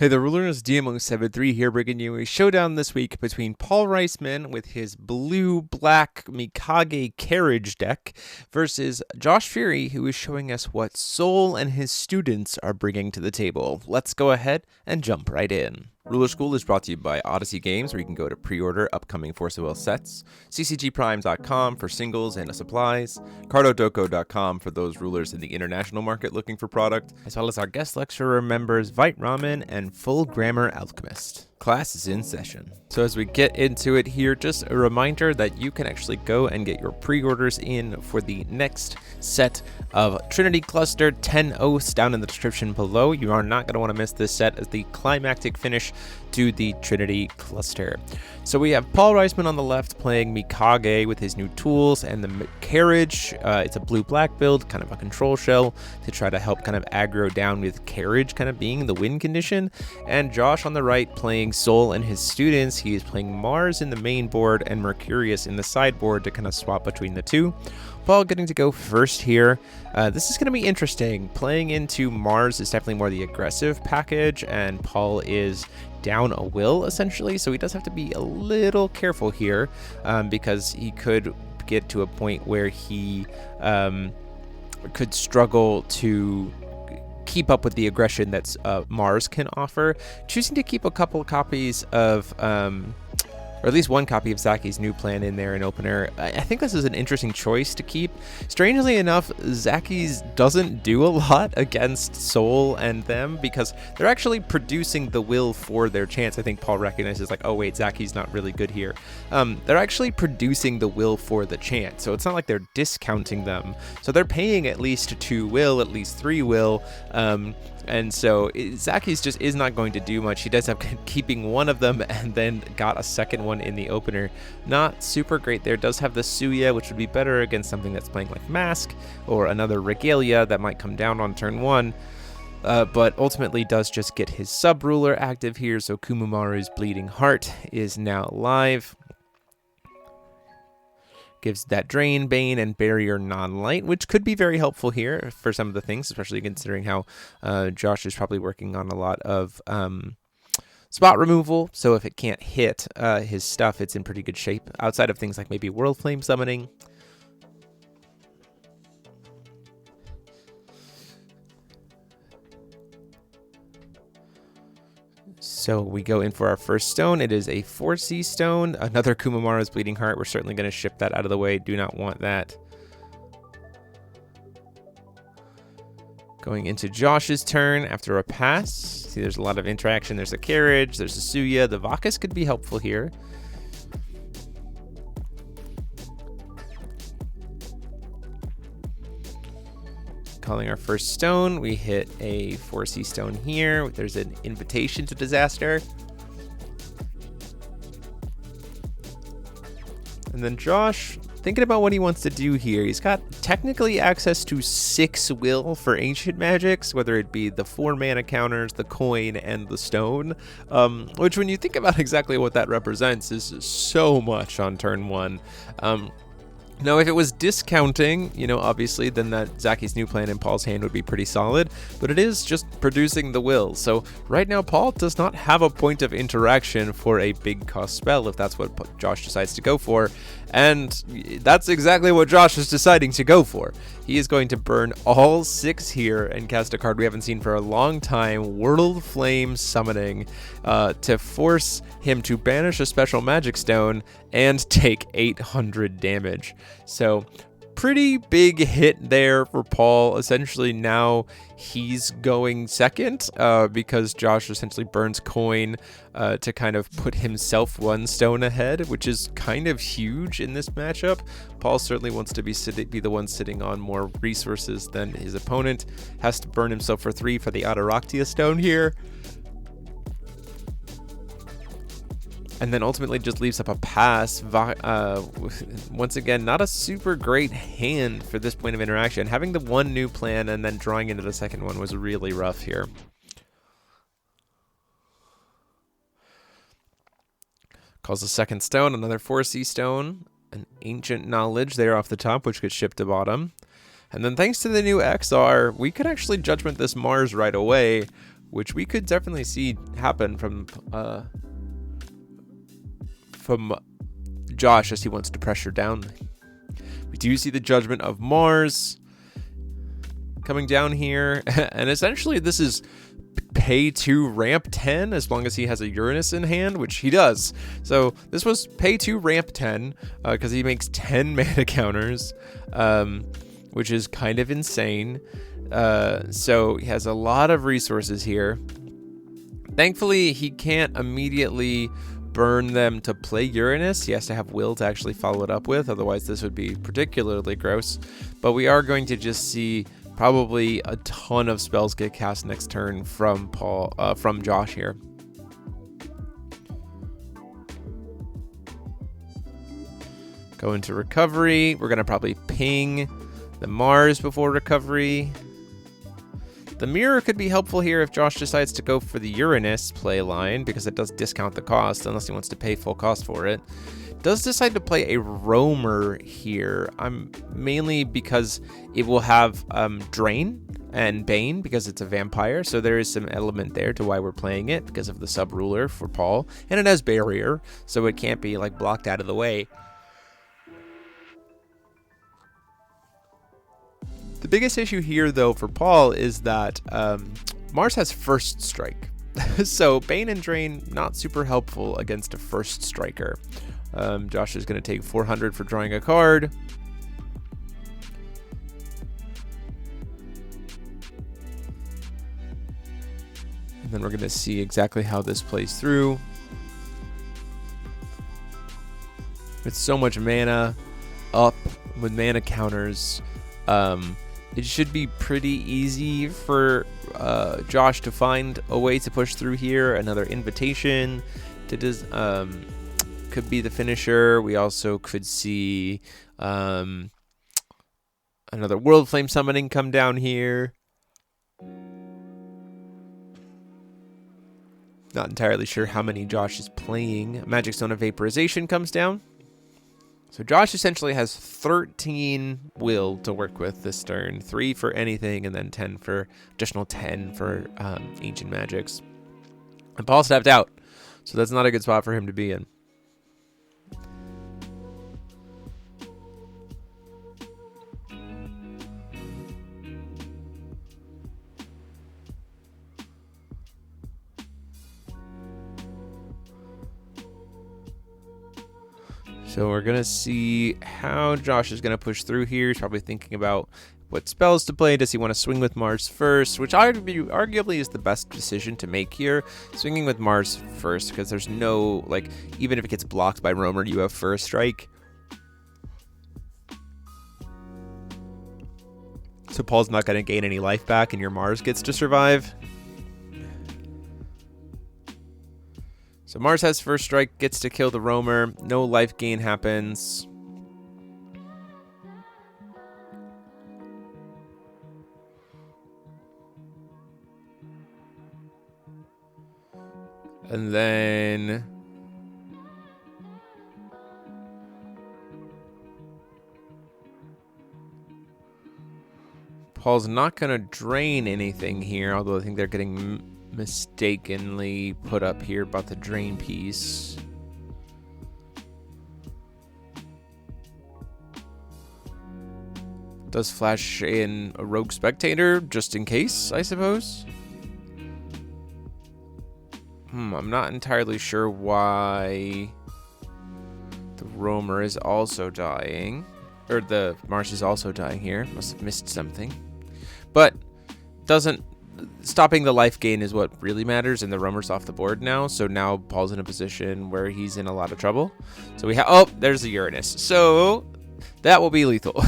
Hey, the rulers, DMO73 here, bringing you a showdown this week between Paul Reisman with his blue-black Mikage Carriage deck versus Josh Furey, who is showing us what Soul and his students are bringing to the table. Let's go ahead and jump right in. Ruler School is brought to you by Odyssey Games, where you can go to pre-order upcoming Force of Will sets, ccgprime.com for singles and supplies, cardodoko.com for those rulers in the international market looking for product, as well as our guest lecturer members wyatt and Full Grammar Alchemist. Class is in session. So as we get into it here, just a reminder that you can actually go and get your pre-orders in for the next set of Trinity Cluster 10 oaths down in the description below. You are not going to want to miss this set as the climactic finish to the Trinity Cluster. So we have Paul Reisman on the left playing Mikage with his new tools and the Carriage. It's a blue-black build, kind of a control shell to try to help kind of aggro down with Carriage kind of being the win condition. And Josh on the right playing Soul and his students. He is playing Mars in the main board and Mercurius in the sideboard to kind of swap between the two. Paul getting to go first here. This is going to be interesting. Playing into Mars is definitely more the aggressive package, and Paul is down a will essentially, so he does have to be a little careful here because he could get to a point where he could struggle to keep up with the aggression that Mars can offer. Choosing to keep a couple of copies of or at least one copy of Zacky's new plan in there in opener. I think this is an interesting choice to keep. Strangely enough, Zacky's doesn't do a lot against Soul and them because they're actually producing the will for their chance. I think Paul recognizes like, oh wait, Zacky's not really good here. They're actually producing the will for the chance, so it's not like they're discounting them. So they're paying at least 2 will, at least 3 will, and so Zacky's just is not going to do much. He does have keeping one of them and then got a second one in the opener. Not super great there. Does have the Suya, which would be better against something that's playing like Mask or another Regalia that might come down on turn 1. But ultimately does just get his sub-ruler active here, so Kumamaru's Bleeding Heart is now live. Gives that Drain, Bane, and Barrier non-light, which could be very helpful here for some of the things, especially considering how Josh is probably working on a lot of spot removal. So if it can't hit his stuff, it's in pretty good shape, outside of things like maybe World Flame summoning. So we go in for our first stone. It is a 4C stone, another Kumamaru's Bleeding Heart. We're certainly going to ship that out of the way. Do not want that. Going into Josh's turn after a pass. See, there's a lot of interaction. There's a Carriage, there's a Suya. The Vakas could be helpful here. Calling our first stone, we hit a 4C stone here. There's an Invitation to Disaster. And then Josh, thinking about what he wants to do here. He's got technically access to 6 will for Ancient Magics, whether it be the 4 mana counters, the coin, and the stone. Which when you think about exactly what that represents is so much on turn 1. Now, if it was discounting, you know, obviously, then that Zacky's new plan in Paul's hand would be pretty solid, but it is just producing the will. So right now, Paul does not have a point of interaction for a big cost spell, if that's what Josh decides to go for. And that's exactly what Josh is deciding to go for. He is going to burn all 6 here and cast a card we haven't seen for a long time, World Flame Summoning, to force him to banish a special magic stone and take 800 damage. So pretty big hit there for Paul. Essentially now he's going second because Josh essentially burns coin to kind of put himself 1 stone ahead, which is kind of huge in this matchup. Paul certainly wants to be the one sitting on more resources than his opponent. Has to burn himself for 3 for the Adaraktia stone here. And then ultimately just leaves up a pass. Once again, not a super great hand for this point of interaction. Having the 1 new plan and then drawing into the second one was really rough here. Calls a second stone, another 4C stone, an Ancient Knowledge there off the top, which gets shipped to bottom. And then thanks to the new XR, we could actually Judgment this Mars right away, which we could definitely see happen from Josh as he wants to pressure down. We do see the Judgment of Mars coming down here, and essentially this is pay 2 ramp 10 as long as he has a Uranus in hand, which he does. So this was pay 2 ramp 10 because he makes 10 mana counters, which is kind of insane. So he has a lot of resources here. Thankfully, he can't immediately burn them to play Uranus. He has to have will to actually follow it up with, otherwise this would be particularly gross. But we are going to just see probably a ton of spells get cast next turn from Josh here. Go into recovery. We're gonna probably ping the Mars before recovery. The mirror could be helpful here if Josh decides to go for the Uranus play line, because it does discount the cost unless he wants to pay full cost for it. Does decide to play a roamer here. Mainly because it will have Drain and Bane because it's a vampire, so there is some element there to why we're playing it because of the sub-ruler for Paul, and it has barrier, so it can't be like blocked out of the way. The biggest issue here, though, for Paul is that Mars has first strike. So Bane and Drain, not super helpful against a first striker. Josh is going to take 400 for drawing a card. And then we're going to see exactly how this plays through. With so much mana up with mana counters, it should be pretty easy for Josh to find a way to push through here. Another invitation to could be the finisher. We also could see another World Flame summoning come down here. Not entirely sure how many Josh is playing. Magic Stone of Vaporization comes down. So Josh essentially has 13 will to work with this turn. 3 for anything, and then 10 for additional 10 for ancient magics. And Paul stepped out, so that's not a good spot for him to be in. So we're going to see how Josh is going to push through here. He's probably thinking about what spells to play. Does he want to swing with Mars first? Which arguably is the best decision to make here. Swinging with Mars first, because there's no, like, even if it gets blocked by Roamer, you have first strike. So Paul's not going to gain any life back, and your Mars gets to survive. So Mars has first strike, gets to kill the roamer. No life gain happens. And then Paul's not going to drain anything here, although I think they're getting mistakenly put up here about the drain piece. Does flash in a rogue spectator just in case, I suppose. I'm not entirely sure why the roamer is also dying, or the Mars is also dying here. Must have missed something, but doesn't. Stopping the life gain is what really matters, and the roamer's off the board now, so now Paul's in a position where he's in a lot of trouble. So we have, oh, there's the Uranus, so that will be lethal.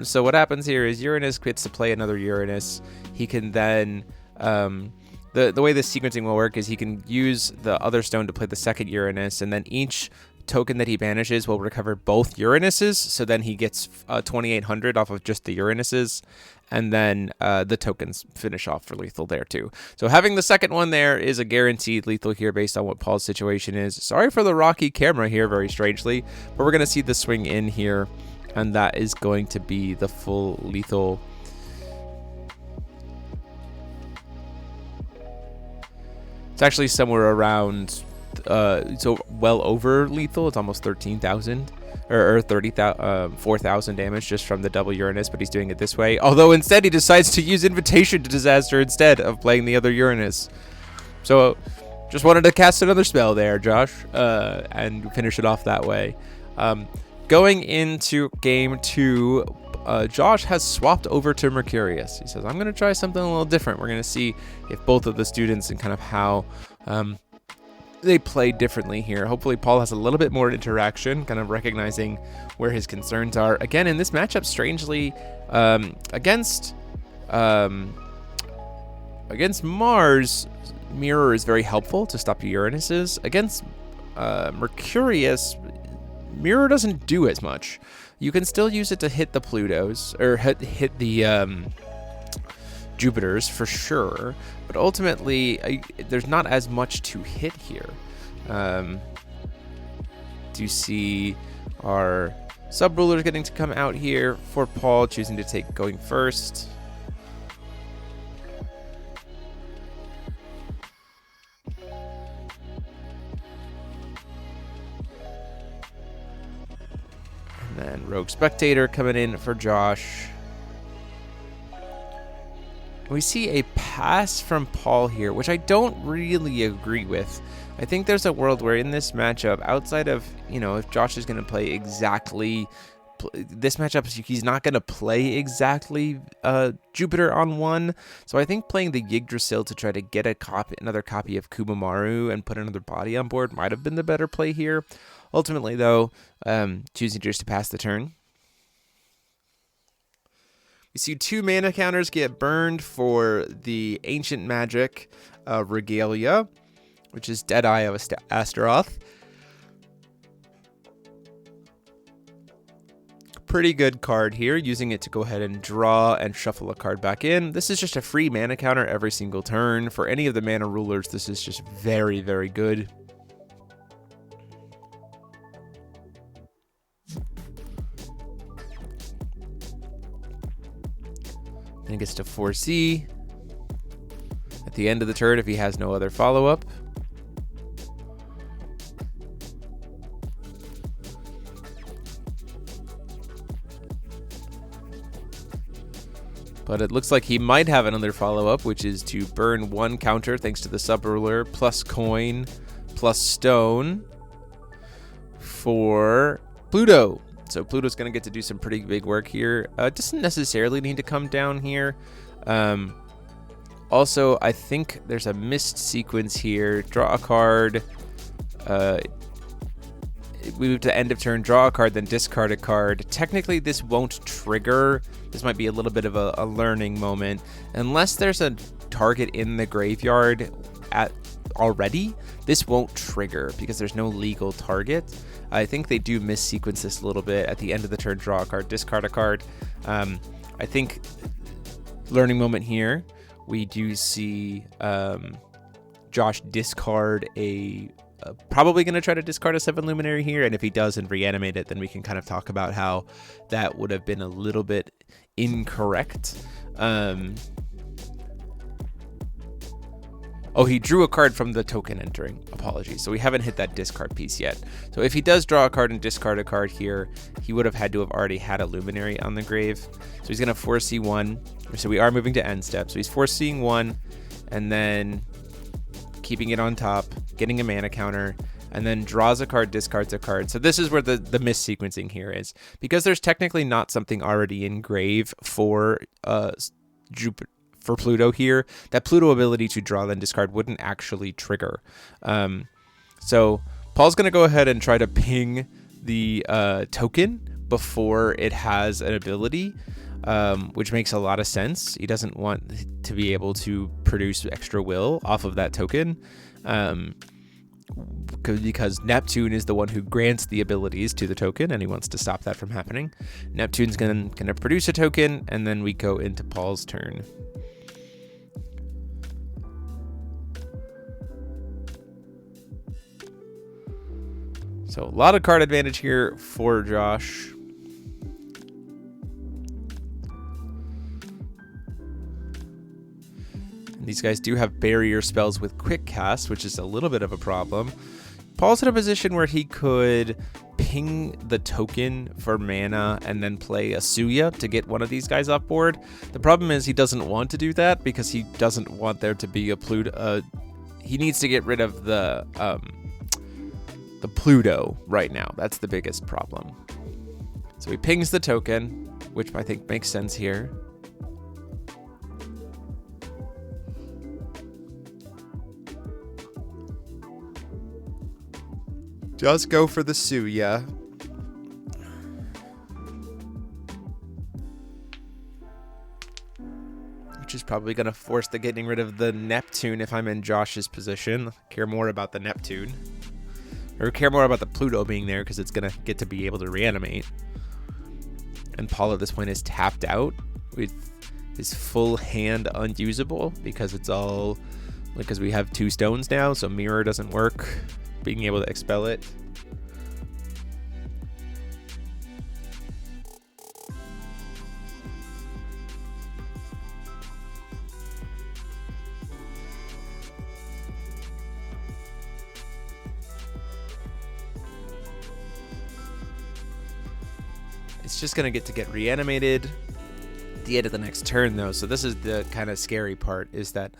So what happens here is Uranus gets to play another Uranus. He can then the way this sequencing will work is he can use the other stone to play the second Uranus, and then each token that he banishes will recover both Uranuses, so then he gets 2,800 off of just the Uranuses, and then the tokens finish off for lethal there too. So having the second one there is a guaranteed lethal here based on what Paul's situation is. Sorry for the rocky camera here, very strangely, but we're going to see the swing in here, and that is going to be the full lethal. It's actually somewhere around, so well over lethal. It's almost 13,000 or 4,000 damage just from the double Uranus, but he's doing it this way. Although instead he decides to use Invitation to Disaster instead of playing the other Uranus. So just wanted to cast another spell there, Josh, and finish it off that way. Going into game 2, Josh has swapped over to Mercurius. He says, I'm going to try something a little different. We're going to see if both of the students and kind of how they play differently here. Hopefully Paul has a little bit more interaction, kind of recognizing where his concerns are. Again, in this matchup, strangely, against Mars, Mirror is very helpful to stop Uranuses. Against Mercurius, Mirror doesn't do as much. You can still use it to hit the Plutos, or hit the Jupiters for sure, but ultimately there's not as much to hit here. Do see our sub-rulers getting to come out here for Paul, choosing to take going first. And then Rogue Spectator coming in for Josh. We see a pass from Paul here, which I don't really agree with. I think there's a world where in this matchup, outside of, if Josh is going to play exactly this matchup, he's not going to play exactly Jupiter on 1. So I think playing the Yggdrasil to try to get another copy of Kumamaru and put another body on board might have been the better play here. Ultimately, though, choosing just to pass the turn. We see 2 mana counters get burned for the Ancient Magic Regalia, which is Deadeye of Astaroth. Pretty good card here, using it to go ahead and draw and shuffle a card back in. This is just a free mana counter every single turn. For any of the mana rulers, this is just very, very good. Then gets to 4C at the end of the turn if he has no other follow-up. But it looks like he might have another follow-up, which is to burn 1 counter thanks to the sub-ruler, plus coin, plus stone for Pluto. So Pluto's going to get to do some pretty big work here. Doesn't necessarily need to come down here. Also, I think there's a missed sequence here. Draw a card. We move to end of turn, draw a card, then discard a card. Technically, this won't trigger. This might be a little bit of a learning moment. Unless there's a target in the graveyard already, this won't trigger because there's no legal target. I think they do mis-sequence this a little bit. At the end of the turn, draw a card, discard a card. I think learning moment here, we do see Josh discard probably going to try to discard a 7 Luminary here, and if he does and reanimate it, then we can kind of talk about how that would have been a little bit incorrect. Oh, he drew a card from the token entering. Apologies. So we haven't hit that discard piece yet. So if he does draw a card and discard a card here, he would have had to have already had a Luminary on the grave. So he's going to 4C 1. So we are moving to end step. So he's 4C'ing 1, and then keeping it on top, getting a mana counter, and then draws a card, discards a card. So this is where the mis-sequencing here is. Because there's technically not something already in grave for Pluto here, that Pluto ability to draw then discard wouldn't actually trigger. So Paul's going to go ahead and try to ping the token before it has an ability, which makes a lot of sense. He doesn't want to be able to produce extra will off of that token, because Neptune is the one who grants the abilities to the token, and he wants to stop that from happening. Neptune's going to produce a token, and then we go into Paul's turn. So a lot of card advantage here for Josh. These guys do have barrier spells with quick cast, which is a little bit of a problem. Paul's in a position where he could ping the token for mana and then play a Suya to get one of these guys off board. The problem is he doesn't want to do that because he doesn't want there to be a Pluto. He needs to get rid of the Pluto right now. That's the biggest problem. So he pings the token, which I think makes sense here. Just go for the Suya. Which is probably going to force the getting rid of the Neptune if I'm in Josh's position. Care more about the Neptune. Or care more about the Pluto being there because it's going to get to be able to reanimate. And Paul at this point is tapped out with his full hand unusable because it's all... because we have 2 stones now, so mirror doesn't work. Being able to expel it. It's just going to get reanimated at the end of the next turn, though. So this is the kind of scary part, is that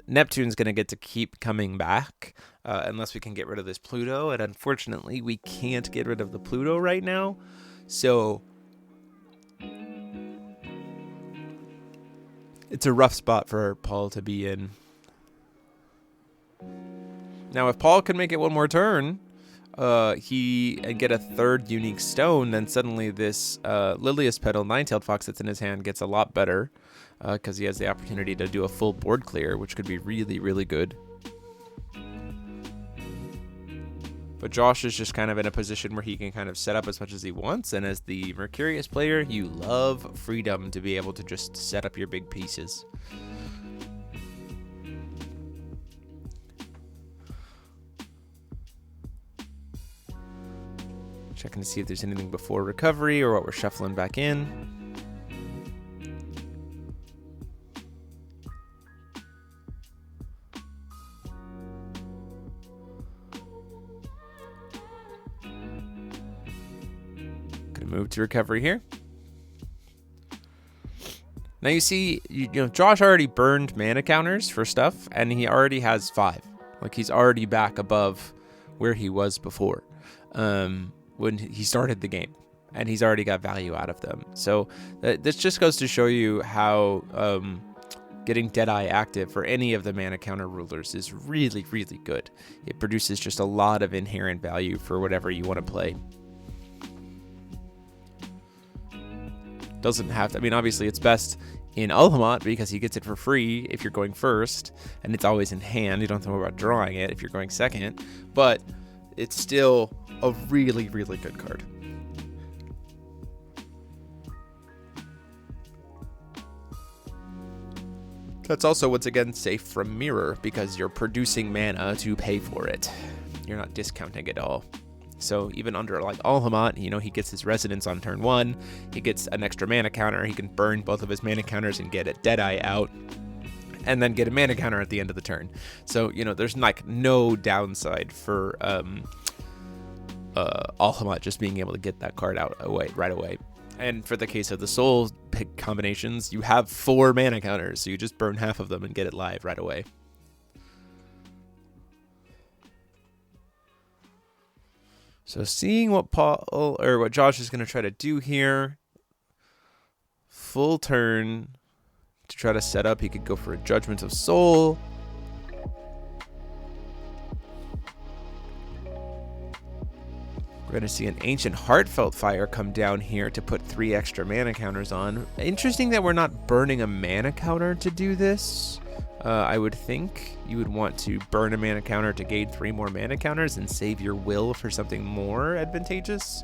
Neptune's going to get to keep coming back unless we can get rid of this Pluto. And unfortunately, we can't get rid of the Pluto right now. So it's a rough spot for Paul to be in. Now, if Paul can make it one more turn, and get a 3rd unique stone, then suddenly this Lilius Petal 9-tailed fox that's in his hand gets a lot better. Because he has the opportunity to do a full board clear, which could be really, really good. But Josh is just kind of in a position where he can kind of set up as much as he wants. And as the Mercurius player, you love freedom to be able to just set up your big pieces. Checking to see if there's anything before recovery or what we're shuffling back in. Move to recovery here. Now you see, you know, Josh already burned mana counters for stuff, and he already has 5. Like, he's already back above where he was before when he started the game, and he's already got value out of them. So this just goes to show you how getting Deadeye active for any of the mana counter rulers is really, really good. It produces just a lot of inherent value for whatever you want to play. Doesn't have to, I mean, obviously it's best in Ultimate because he gets it for free if you're going first, and it's always in hand. You don't have to worry about drawing it if you're going second, but it's still a really, really good card. That's also, once again, safe from mirror because you're producing mana to pay for it. You're not discounting it all. So even under like Alhamat, you know, he gets his Resonance on turn 1. He gets an extra mana counter. He can burn both of his mana counters and get a Deadeye out, and then get a mana counter at the end of the turn. So, you know, there's like no downside for Alhamat just being able to get that card out right away. And for the case of the soul pick combinations, you have 4 mana counters, so you just burn half of them and get it live right away. So seeing what what Josh is going to try to do here, full turn to try to set up. He could go for a Judgment of Soul. We're going to see an Ancient Heartfelt Fire come down here to put 3 extra mana counters on. Interesting that we're not burning a mana counter to do this. I would think you would want to burn a mana counter to gain 3 more mana counters and save your will for something more advantageous.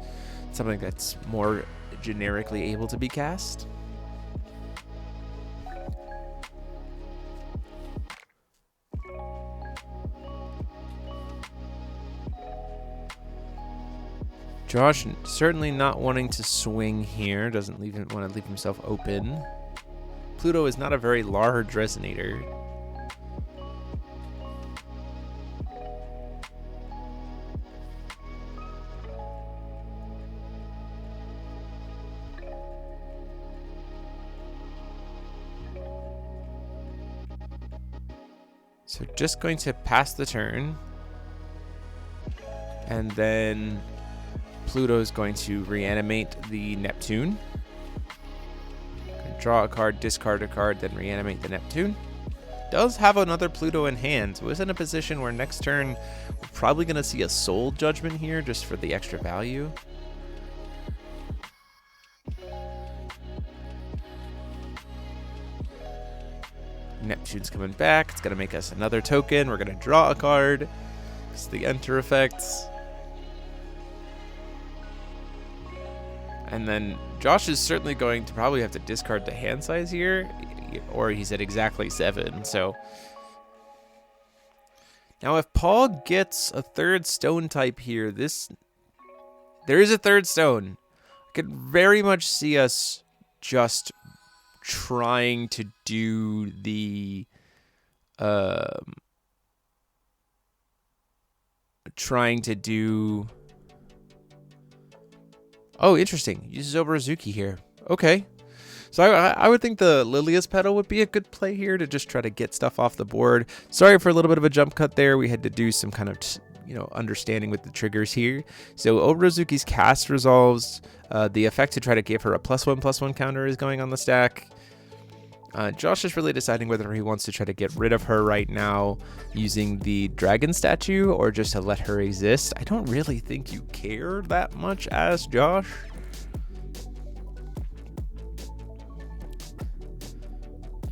Something that's more generically able to be cast. Josh certainly not wanting to swing here. Doesn't want to leave himself open. Pluto is not a very large resonator. So just going to pass the turn. And then Pluto's going to reanimate the Neptune. Draw a card, discard a card, then reanimate the Neptune. Does have another Pluto in hand, so is in a position where next turn we're probably going to see a Soul Judgment here just for the extra value. Neptune's coming back. It's going to make us another token. We're going to draw a card. It's the enter effects. And then Josh is certainly going to probably have to discard the hand size here, or he's at exactly 7. So now if Paul gets a third stone type here, there is a third stone. I could very much see us just trying to do the oh, interesting. Uses Oberazuki here. Okay. So I would think the Lilius Petal would be a good play here to just try to get stuff off the board. Sorry for a little bit of a jump cut there. We had to do some kind of, understanding with the triggers here. So Oberazuki's cast resolves. The effect to try to give her a +1/+1 counter is going on the stack. Josh is really deciding whether he wants to try to get rid of her right now using the dragon statue or just to let her exist. I don't really think you care that much as Josh.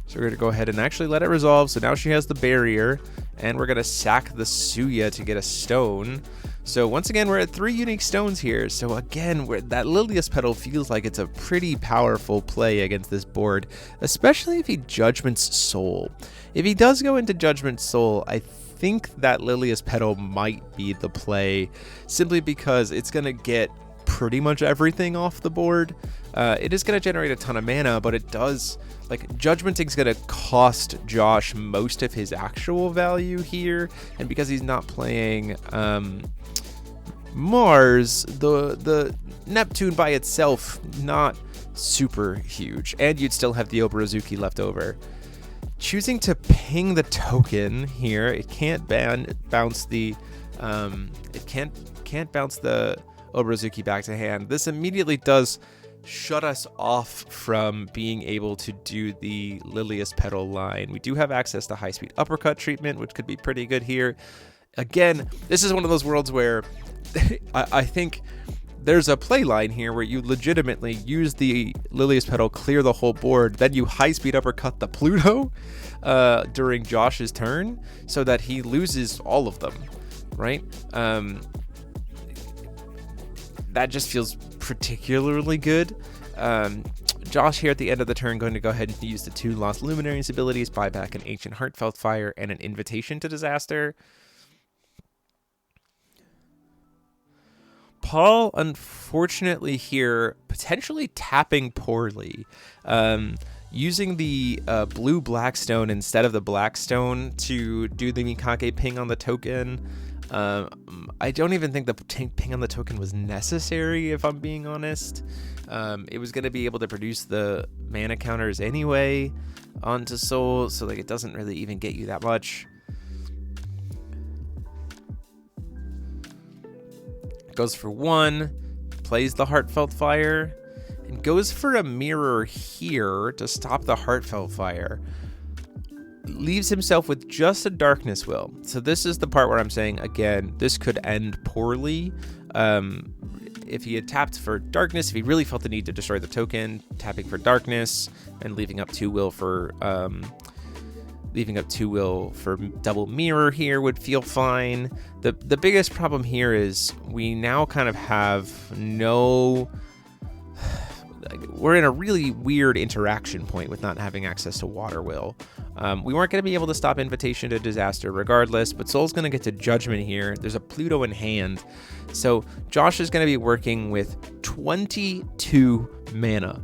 So we're going to go ahead and actually let it resolve. So now she has the barrier, and we're going to sack the Suya to get a stone. So once again, we're at 3 unique stones here. So again, that Lilius Petal feels like it's a pretty powerful play against this board, especially if he Judgments Soul. If he does go into Judgment Soul, I think that Lilius Petal might be the play, simply because it's going to get pretty much everything off the board. It is going to generate a ton of mana, but it does... Judgmenting is going to cost Josh most of his actual value here, and because he's not playing Mars, the Neptune by itself, not super huge, and you'd still have the Oberazuki left over. Choosing to ping the token here, it can't bounce the can't bounce the Oberazuki back to hand. This immediately does shut us off from being able to do the Lilius Petal line. We do have access to high-speed uppercut treatment, which could be pretty good here. Again, this is one of those worlds where I think there's a play line here where you legitimately use the Lilius Petal, clear the whole board, then you high-speed uppercut the Pluto during Josh's turn so that he loses all of them, right? That just feels particularly good. Josh here at the end of the turn going to go ahead and use the 2 Lost Luminaries abilities, buy back an Ancient Heartfelt Fire and an Invitation to Disaster. Paul, unfortunately here, potentially tapping poorly. Using the blue Blackstone instead of the Blackstone to do the Mikage ping on the token. I don't even think the ping on the token was necessary, if I'm being honest. It was going to be able to produce the mana counters anyway onto Soul, so it doesn't really even get you that much. Goes for 1, plays the Heartfelt Fire, and goes for a mirror here to stop the Heartfelt Fire. Leaves himself with just a Darkness Will. So this is the part where I'm saying, again, this could end poorly. If he had tapped for Darkness, if he really felt the need to destroy the token, tapping for Darkness and leaving up 2 will for double mirror here would feel fine. The biggest problem here is we now kind of have we're in a really weird interaction point with not having access to Water Will. We weren't going to be able to stop Invitation to Disaster regardless, but Soul's going to get to Judgment here. There's a Pluto in hand. So Josh is going to be working with 22 mana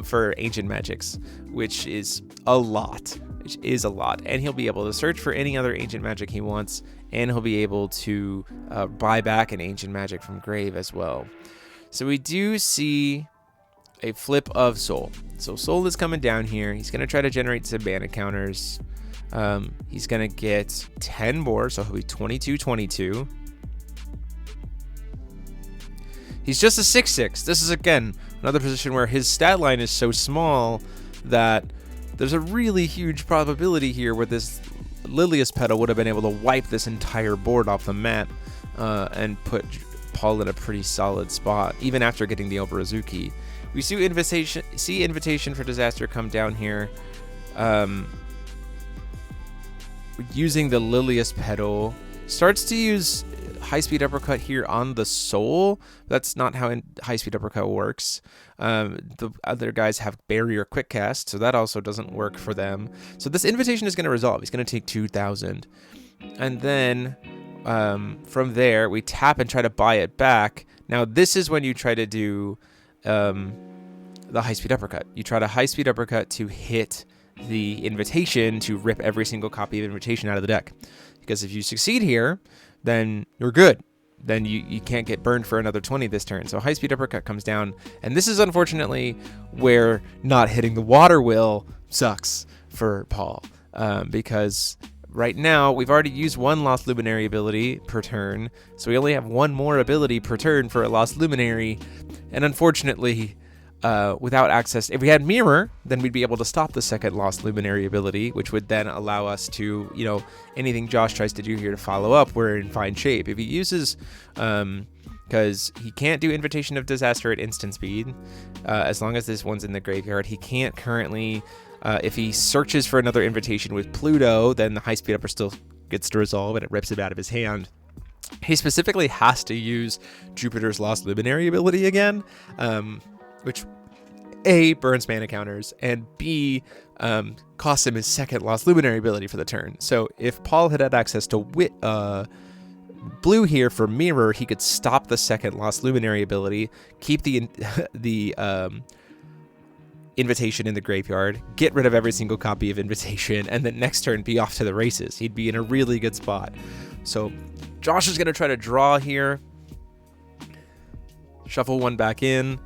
for Ancient Magics, which is a lot. And he'll be able to search for any other Ancient Magic he wants, and he'll be able to buy back an Ancient Magic from Grave as well. So we do see a flip of Soul. So Soul is coming down here. He's going to try to generate some mana counters. He's going to get 10 more, so he'll be 22-22. He's just a 6/6. This is, again, another position where his stat line is so small that there's a really huge probability here where this Lilius Petal would have been able to wipe this entire board off the mat and put Paul in a pretty solid spot, even after getting the Overazuki. We see Invitation for Disaster come down here. Using the Lilius Petal. Starts to use High-Speed Uppercut here on the Soul. That's not how High-Speed Uppercut works. The other guys have Barrier Quick Cast, so that also doesn't work for them. So this Invitation is going to resolve. He's going to take 2,000. And then from there, we tap and try to buy it back. Now, this is when you try to do the High-Speed Uppercut. You try to High-Speed Uppercut to hit the Invitation to rip every single copy of Invitation out of the deck. Because if you succeed here, then you're good. Then you can't get burned for another 20 this turn. So High-Speed Uppercut comes down. And this is unfortunately where not hitting the Water Wheel sucks for Paul. Because right now, we've already used one Lost Luminary ability per turn. So we only have one more ability per turn for a Lost Luminary. And unfortunately, without access, if we had Mirror, then we'd be able to stop the second Lost Luminary ability, which would then allow us to, anything Josh tries to do here to follow up, we're in fine shape. If he uses, because he can't do Invitation of Disaster at instant speed, as long as this one's in the graveyard, he can't currently, if he searches for another Invitation with Pluto, then the High-Speed Upper still gets to resolve and it rips it out of his hand. He specifically has to use Jupiter's Lost Luminary ability again, which A, burns mana counters, and B, costs him his second Lost Luminary ability for the turn. So if Paul had access to blue here for Mirror, he could stop the second Lost Luminary ability, keep the Invitation in the graveyard, get rid of every single copy of Invitation, and then next turn be off to the races. He'd be in a really good spot. So Josh is going to try to draw here. Shuffle one back in.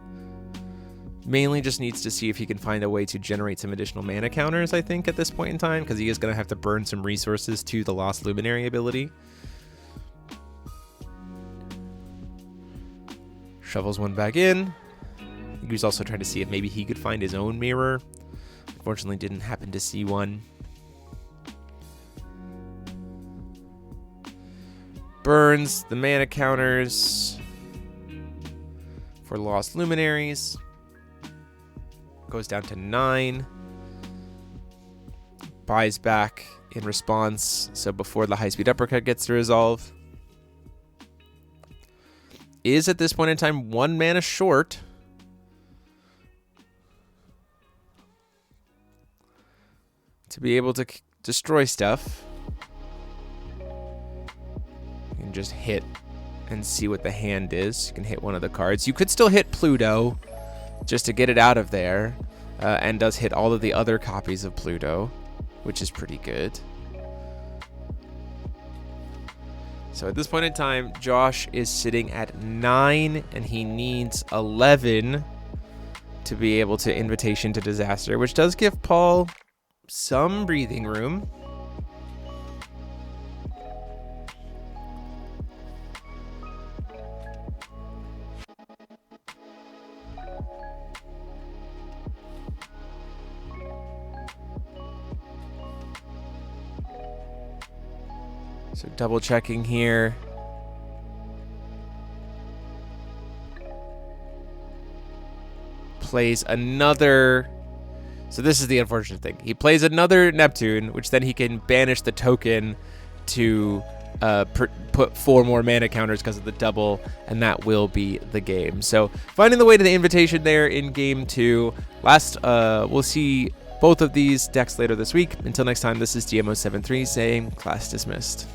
Mainly just needs to see if he can find a way to generate some additional mana counters, I think, at this point in time, because he is going to have to burn some resources to the Lost Luminary ability. Shovels one back in. He was also trying to see if maybe he could find his own mirror. Unfortunately, didn't happen to see one. Burns the mana counters for Lost Luminaries. Goes down to 9. Buys back in response, so before the High-Speed Uppercut gets to resolve. Is at this point in time 1 mana short. To be able to destroy stuff. You can just hit and see what the hand is. You can hit one of the cards. You could still hit Pluto just to get it out of there, and does hit all of the other copies of Pluto, which is pretty good. So at this point in time, Josh is sitting at 9, and he needs 11 to be able to Invitation to Disaster, which does give Paul some breathing room. So double checking here. Plays another. So this is the unfortunate thing. He plays another Neptune, which then he can banish the token to put 4 more mana counters because of the double, and that will be the game. So finding the way to the Invitation there in game 2. We'll see both of these decks later this week. Until next time, this is GMO73 saying class dismissed.